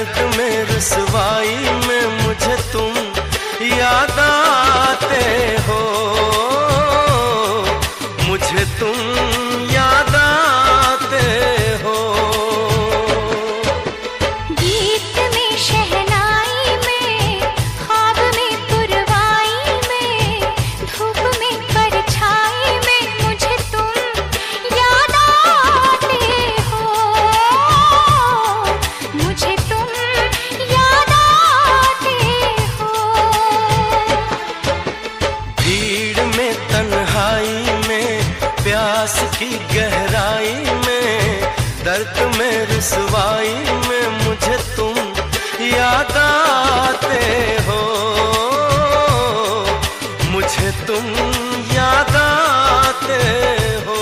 दर्द में रुसवाई में मुझे तुम याद आते हो, मुझे तुम याद आते हो। गीत में शहनाई में ख्वाब में पुरवाई में धूप में परछाई में मुझे तुम याद आते हो, मुझे तुम याद आते हो। भीड़ में तन्हाई में प्यास की गहराई में दर्द में रुसवाई में मुझे तुम याद आते हो, मुझे तुम याद आते हो।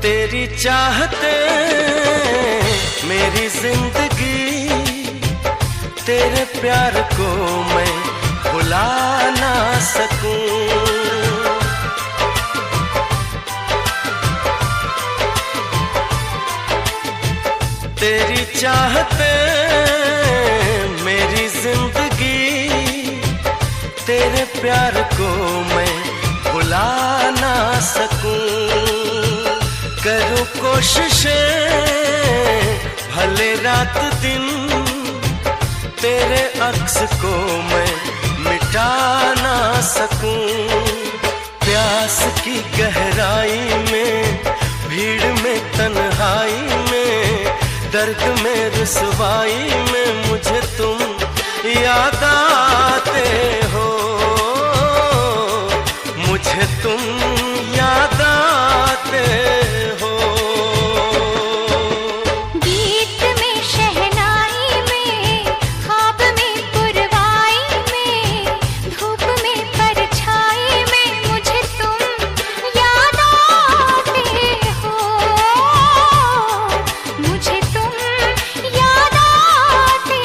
तेरी चाहते मेरी जिंदगी, तेरे प्यार को मैं भुला ना सकूं। तेरी चाहते मेरी जिंदगी, तेरे प्यार को मैं भुला ना सकूं। करूं कोशिशें भले रात दिन, तेरे अक्स को मैं मिटा ना सकूं। प्यास की गहराई में भीड़ में तन्हाई में दर्द में रुसवाई में मुझे तुम याद आते हो, मुझे तुम याद आते हो। गीत में शहनाई में ख्वाब में पुरवाई में धूप में परछाई में मुझे तुम याद आते हो, मुझे तुम याद आते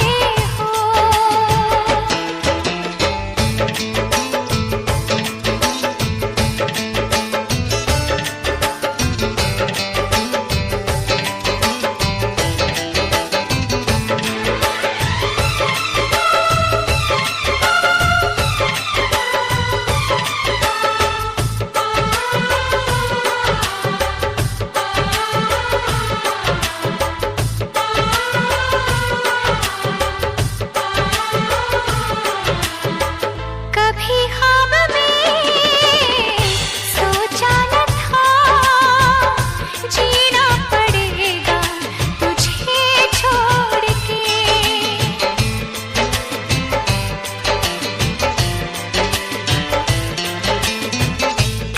हो। कभी ख्वाब में सोचा न था जीना पड़ेगा तुझे छोड़ के।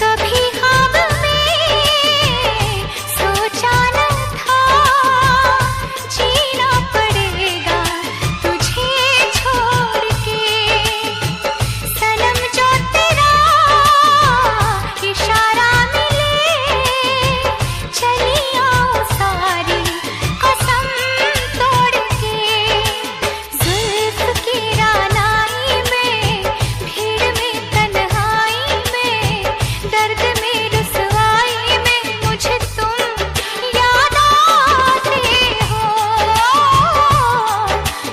कभी ख्वाब में सोचा न था जीना पड़ेगा तुझे छोड़ के। सनम जो तेरा इशारा मिले चली आओ सारी कसम तोड़ के। जुल्फ की रानाई में भीड़ में तन्हाई में दर्द में रुसवाई में मुझे तुम याद आते हो,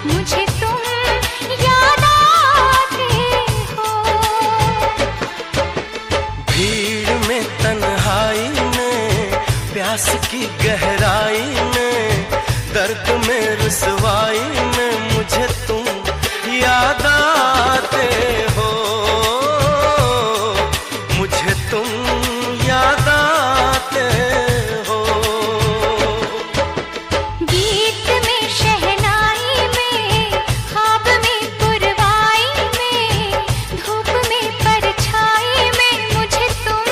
मुझे तुम याद आते हो। भीड़ में तन्हाई में प्यास की गहराई में दर्द में रुसवाई में मुझे तुम याद आते हो, मुझे तुम याद आते हो। गीत में शहनाई में ख्वाब में पुरवाई में धूप में परछाई में मुझे तुम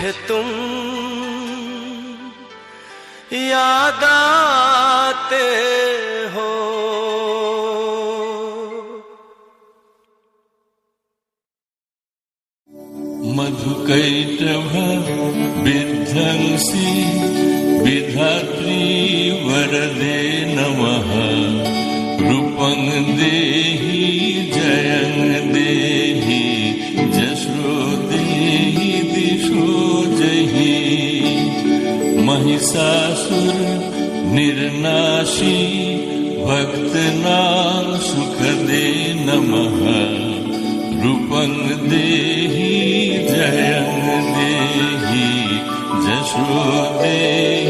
मुझे तुम याद आते हो। मधुकैटभ विध्वंसी विधात्री वरदे नमः। रूपं देहि जयं देहि जशो देहि दिशो जहि। महिषासुर निर्नाशी भक्तनां सुखदे नमः। रूपं देहि जयं देहि जशो देहि